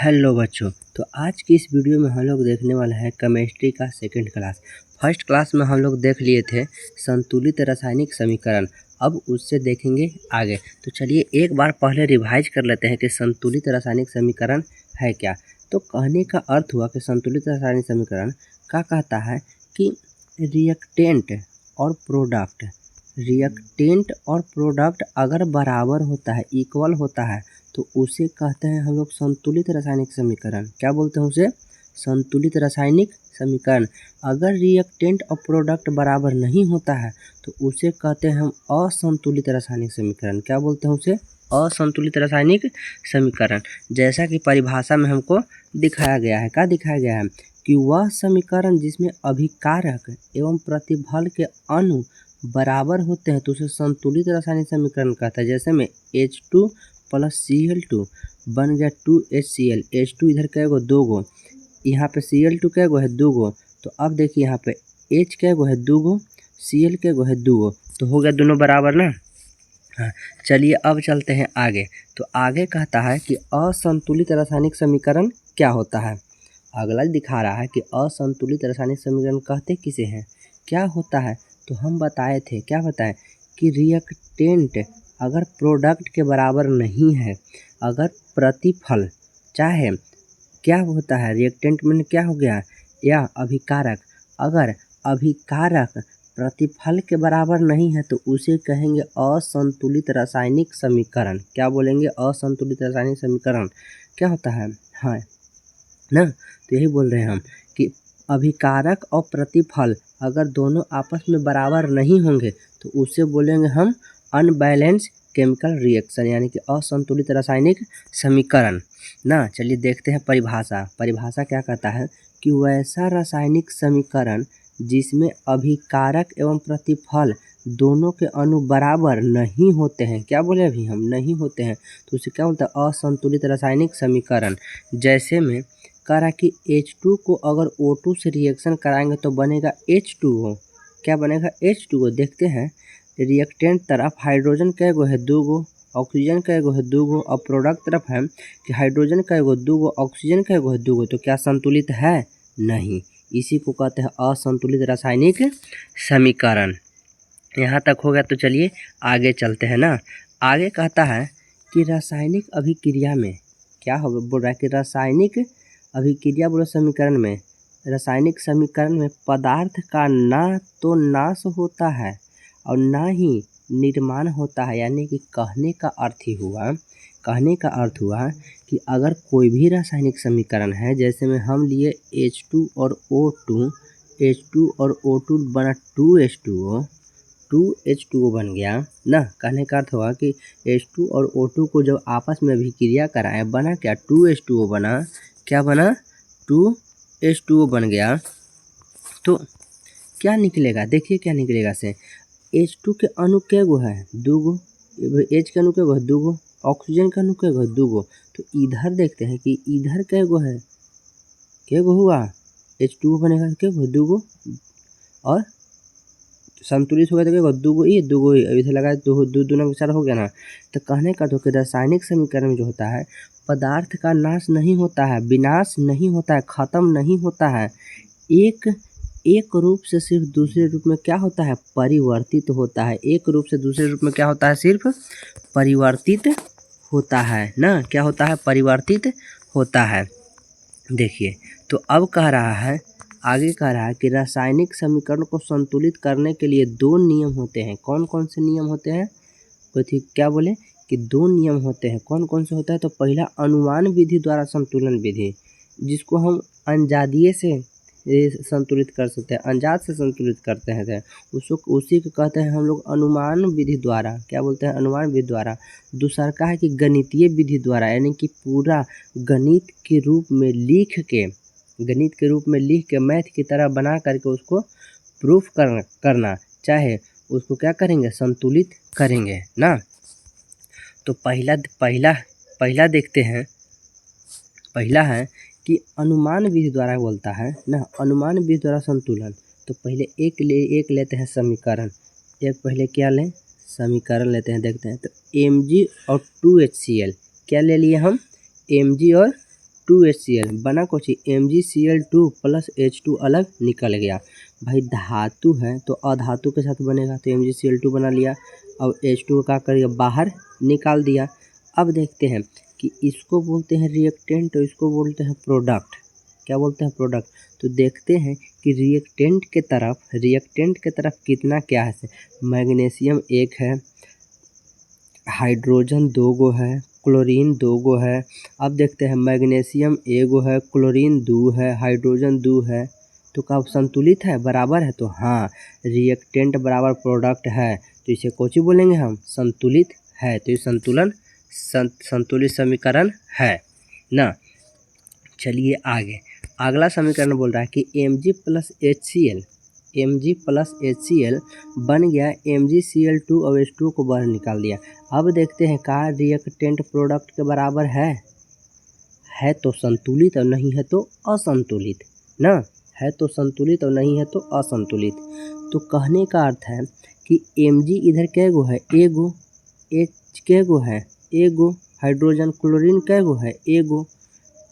Hello बच्चों। तो आज की इस वीडियो में हम लोग देखने वाला है केमिस्ट्री का सेकंड क्लास। फर्स्ट क्लास में हम लोग देख लिए थे संतुलित रासायनिक समीकरण। अब उससे देखेंगे आगे। तो चलिए एक बार पहले रिवाइज कर लेते हैं कि संतुलित रासायनिक समीकरण है क्या। तो कहने का अर्थ हुआ कि संतुलित रासायनिक समीकरण का कहता है कि रिएक्टेंट और प्रोडक्ट अगर बराबर होता है, इक्वल होता है, तो उसे कहते हैं हम लोग संतुलित रासायनिक समीकरण। क्या बोलते हैं उसे? संतुलित रासायनिक समीकरण। अगर रिएक्टेंट और प्रोडक्ट बराबर नहीं होता है तो उसे कहते हैं हम असंतुलित रासायनिक समीकरण। क्या बोलते हैं उसे? असंतुलित रासायनिक समीकरण। जैसा कि परिभाषा में हमको दिखाया गया है। क्या दिखाया गया है? कि वह समीकरण जिसमें अभिकारक एवं प्रतिफल के अणु बराबर होते हैं तो उसे संतुलित रासायनिक समीकरण कहता है। जैसे में H2 प्लस Cl2 बन गया 2HCl। H2 इधर क्या गो? 2 गो। यहाँ पे Cl2 क्या गो है? 2 गो। तो अब देखिए यहाँ पे H क्या गो है? 2 गो। Cl क्या गो है? 2 गो। तो हो गया दोनों बराबर ना। हाँ, चलिए अब चलते हैं आगे। तो आगे कहता है कि असंतुलित रासायनिक समीकरण क्या होता है। अगला दिखा रहा है कि असंतुलित रासायनिक समीकरण कहते किसे हैं, क्या होता है। तो हम बताए थे, क्या बताएं, कि रिएक्टेंट अगर प्रोडक्ट के बराबर नहीं है, अगर प्रतिफल चाहे क्या होता है, रिएक्टेंट में क्या हो गया, या अभिकारक, अगर अभिकारक प्रतिफल के बराबर नहीं है तो उसे कहेंगे असंतुलित रासायनिक समीकरण। क्या बोलेंगे? असंतुलित रासायनिक समीकरण क्या होता है, हाँ ना। तो यही बोल रहे हैं हम कि अभिकारक और प्रतिफल अगर दोनों आपस में बराबर नहीं होंगे तो उसे बोलेंगे हम अनबैलेंस केमिकल रिएक्शन, यानी कि असंतुलित रासायनिक समीकरण ना। चलिए देखते हैं परिभाषा। परिभाषा क्या कहता है कि वैसा रासायनिक समीकरण जिसमें अभिकारक एवं प्रतिफल दोनों के अणु बराबर नहीं होते हैं। क्या बोले अभी हम? नहीं होते हैं, तो उसे क्या बोलते हैं? असंतुलित रासायनिक समीकरण। जैसे में कह रहा है कि H2 को अगर O2 से रिएक्शन कराएंगे तो बनेगा H2O। क्या बनेगा? H2O। देखते हैं रिएक्टेंट तरफ हाइड्रोजन कै गो है? 2 गो। ऑक्सीजन कै गो है? 2 गो। और प्रोडक्ट तरफ है कि हाइड्रोजन कै गो? 2 गो। ऑक्सीजन कै गो है? 2 गो। तो क्या संतुलित है? नहीं। इसी को कहते हैं असंतुलित रासायनिक समीकरण। यहाँ तक हो गया। तो चलिए आगे चलते हैं ना। आगे कहता है कि रासायनिक अभिक्रिया में क्या हो, बोल रहा है कि रासायनिक अभिक्रिया बोलो समीकरण में, रासायनिक समीकरण में पदार्थ का ना तो नाश होता है और ना ही निर्माण होता है। यानी कि कहने का अर्थ हुआ कि अगर कोई भी रासायनिक समीकरण है, जैसे में हम लिए H2 और O2, H2 और O2 बना 2H2O बन गया ना। कहने का अर्थ हुआ कि H2 और O2 को जब आपस में अभिक्रिया कराए बना क्या? 2H2O बना। क्या बना? 2H2O बन गया। तो क्या निकलेगा? देखिए क्या निकलेगा से। H2 के अणु कै गो है? 2 गो। H के अणु कै गो है? 2 गो। ऑक्सीजन का अणु कै गो है? 2 गो। तो इधर देखते हैं कि इधर कै गो है? कै गो हुआ? H2O बनेगा कै गो? 2 गो। और संतुलित हो गया तो क्या होगा? 2 गो, ये 2 गो इधर लगाए, 2 दूना 4 हो गया ना। तो कहने का तो कि रासायनिक समीकरण जो होता है, पदार्थ का नाश नहीं होता है, विनाश नहीं होता है, खत्म नहीं होता है, एक रूप से सिर्फ दूसरे रूप में क्या होता है? परिवर्तित होता है। एक रूप से दूसरे रूप में क्या होता है? सिर्फ परिवर्तित होता है ना। क्या होता है? परिवर्तित होता है। देखिए तो अब कह रहा है, आगे कह रहा है कि रासायनिक समीकरण को संतुलित करने के लिए 2 नियम होते हैं। कौन कौन से नियम होते हैं? कोई थी क्या बोले कि 2 नियम होते हैं। कौन कौन से होता है? तो पहला अनुमान विधि द्वारा संतुलन विधि, जिसको हम अंजादिये से संतुलित कर सकते हैं, अंजाद से संतुलित करते हैं उसको, उसी को कहते हैं हम लोग अनुमान विधि द्वारा। क्या बोलते हैं? अनुमान विधि द्वारा। दूसरा का है कि गणितीय विधि द्वारा, यानी कि पूरा गणित के रूप में लिख के मैथ की तरह बना करके उसको प्रूफ करना चाहे उसको क्या करेंगे? संतुलित करेंगे ना। तो पहला देखते हैं। पहला है कि अनुमान विधि द्वारा बोलता है ना, अनुमान विधि द्वारा संतुलन। तो पहले एक लेते हैं समीकरण। एक पहले क्या लें? समीकरण लेते हैं, देखते हैं। तो Mg और 2HCl क्या ले लिए हम? Mg और 2HCl बना कुछ MgCl2 प्लस H2 अलग निकल गया। भाई धातु है तो अधातु के साथ बनेगा, तो MgCl2 बना लिया। अब H2 का करिए बाहर निकाल दिया। अब देखते हैं कि इसको बोलते हैं रिएक्टेंट और इसको बोलते हैं प्रोडक्ट। क्या बोलते हैं? प्रोडक्ट। तो देखते हैं कि रिएक्टेंट के तरफ कितना क्या है। मैग्नीशियम 1 है, हाइड्रोजन 2 गो है, क्लोरीन 2 गो है। अब देखते हैं मैग्नीशियम 1 गो है, क्लोरीन 2 है, हाइड्रोजन 2 है। तो कब संतुलित है, बराबर है? तो हाँ, रिएक्टेंट बराबर प्रोडक्ट है, तो इसे कौन सी बोलेंगे हम? संतुलित है। तो ये संतुलित समीकरण है ना। चलिए आगे, अगला समीकरण बोल रहा है कि Mg प्लस HCl बन गया MgCl2 और H2 को बाहर निकाल दिया। अब देखते हैं का रिएक्टेंट प्रोडक्ट के बराबर है तो संतुलित और नहीं है तो असंतुलित ना। है तो संतुलित और नहीं है तो असंतुलित। तो कहने का अर्थ है कि Mg इधर कै गो है? एगो। H कै गो है? एगो। हाइड्रोजन क्लोरीन कै गो है? एगो।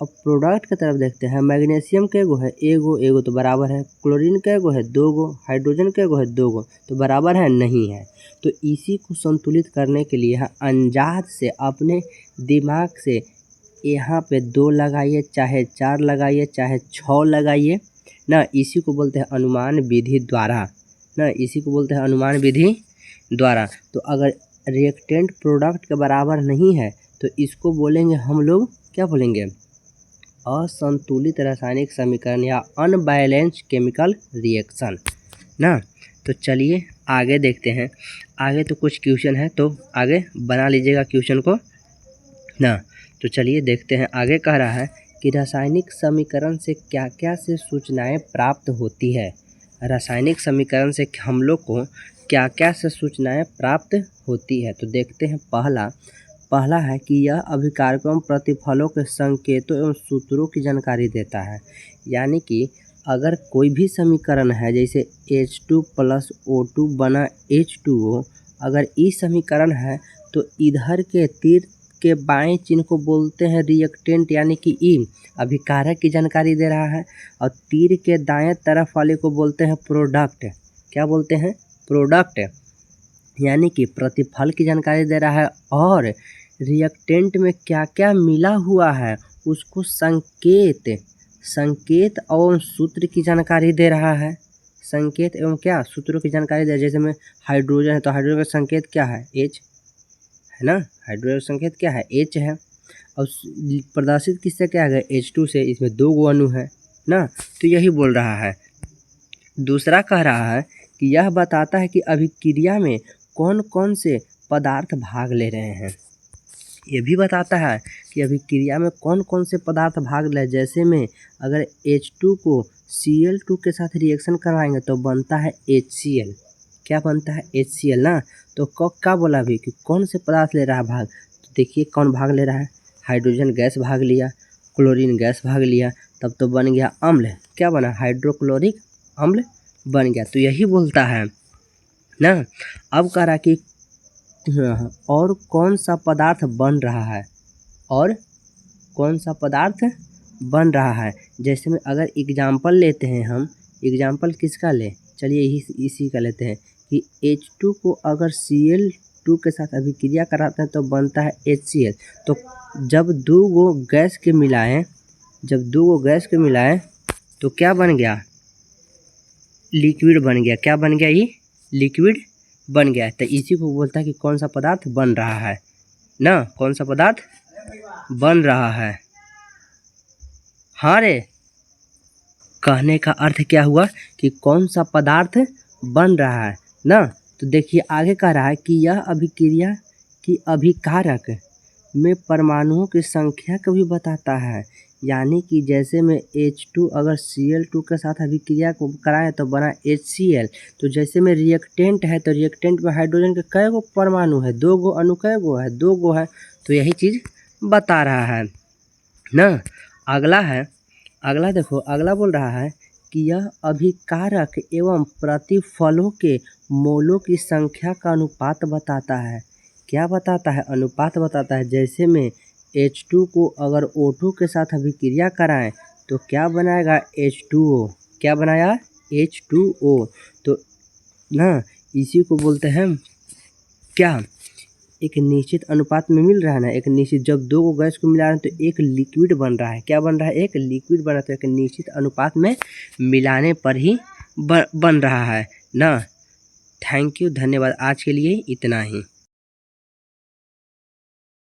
अब प्रोडक्ट की तरफ देखते हैं, मैग्नीशियम कै गो है? एगो तो बराबर है। क्लोरीन कै गो है? 2 गो। हाइड्रोजन कै गो है? 2 गो। तो बराबर है? नहीं है। तो इसी को संतुलित करने के लिए अंदाज से अपने दिमाग से यहाँ पे 2 लगाइए, चाहे 4 लगाइए, चाहे 6 लगाइए ना। इसी को बोलते हैं अनुमान विधि द्वारा तो अगर रिएक्टेंट प्रोडक्ट के बराबर नहीं है तो इसको बोलेंगे हम लोग, क्या बोलेंगे? असंतुलित रासायनिक समीकरण या अनबैलेंस्ड केमिकल रिएक्शन ना। तो चलिए आगे देखते हैं। आगे तो कुछ क्वेश्चन है, तो आगे बना लीजिएगा क्वेश्चन को ना। तो चलिए देखते हैं, आगे कह रहा है कि रासायनिक समीकरण से क्या क्या से सूचनाएं प्राप्त होती है। रासायनिक समीकरण से हम लोग को क्या क्या से सूचनाएं प्राप्त होती है। तो देखते हैं, पहला है कि यह अभिकारक प्रतिफलों के संकेतों एवं सूत्रों की जानकारी देता है। यानी कि अगर कोई भी समीकरण है, जैसे H2 प्लस O2 बना H2O, अगर ई समीकरण है तो इधर के तीर के बाएं चिन्ह को बोलते हैं रिएक्टेंट, यानी कि ई अभिकारक की जानकारी दे रहा है, और तीर के दाएं तरफ वाले को बोलते हैं प्रोडक्ट। क्या बोलते हैं? प्रोडक्ट, यानी कि प्रतिफल की जानकारी दे रहा है, और रिएक्टेंट में क्या क्या मिला हुआ है उसको संकेत एवं सूत्र की जानकारी दे रहा है। संकेत एवं क्या? सूत्रों की जानकारी दे। जैसे में हाइड्रोजन है तो हाइड्रोजन का संकेत क्या है? H है ना। हाइड्रोजन का संकेत क्या है? H है। और प्रदर्शित किससे क्या है? H2 से। इसमें 2 गो अणु है ना। तो यही बोल रहा है। दूसरा कह रहा है कि यह बताता है कि अभिक्रिया में कौन कौन से पदार्थ भाग ले रहे हैं। ये भी बताता है कि अभिक्रिया में कौन कौन से पदार्थ भाग ले। जैसे में अगर H2 को Cl2 के साथ रिएक्शन करवाएंगे तो बनता है HCl। क्या बनता है? HCl ना। तो क्या बोला अभी कि कौन से पदार्थ ले रहा है भाग। तो देखिए कौन भाग ले रहा है? हाइड्रोजन गैस भाग लिया, क्लोरीन गैस भाग लिया, तब तो बन गया अम्ल। क्या बना? हाइड्रोक्लोरिक अम्ल बन गया। तो यही बोलता है ना। अब कह रहा कि और कौन सा पदार्थ बन रहा है, और कौन सा पदार्थ बन रहा है। जैसे में अगर एग्जाम्पल लेते हैं हम, एग्जाम्पल किसका ले? चलिए इसी का लेते हैं कि H2 को अगर Cl2 के साथ अभिक्रिया कराते हैं तो बनता है HCl। तो जब 2 गो गैस के मिलाएं तो क्या बन गया? लिक्विड बन गया। क्या बन गया? ये लिक्विड बन गया। तो इसी को बोलता है कि कौन सा पदार्थ बन रहा है ना। कौन सा पदार्थ बन रहा है? हाँ रे, कहने का अर्थ क्या हुआ कि कौन सा पदार्थ बन रहा है ना। तो देखिए आगे कह रहा है कि यह अभिक्रिया की अभिकारक में परमाणुओं की संख्या को भी बताता है। यानी कि जैसे में H2 अगर Cl2 के साथ अभिक्रिया को कराएं तो बना HCl। तो जैसे में रिएक्टेंट है तो रिएक्टेंट में हाइड्रोजन के कै गो परमाणु है? 2 गो अणु। कै गो है? 2 गो है। तो यही चीज़ बता रहा है ना। अगला देखो, अगला बोल रहा है कि यह अभिकारक एवं प्रतिफलों के मोलों की संख्या का अनुपात बताता है। क्या बताता है? अनुपात बताता है। जैसे में H2 को अगर O2 के साथ अभिक्रिया कराएं तो क्या बनाएगा, H2O। क्या बनाया, H2O। तो ना इसी को बोलते हैं क्या, एक निश्चित अनुपात में मिल रहा है ना, एक निश्चित, जब दो को गैस को मिला रहे हैं तो एक लिक्विड बन रहा है। क्या बन रहा है, एक लिक्विड बन रहा है। तो एक निश्चित अनुपात में मिलाने पर ही बन रहा है ना। थैंक यू, धन्यवाद। आज के लिए इतना ही।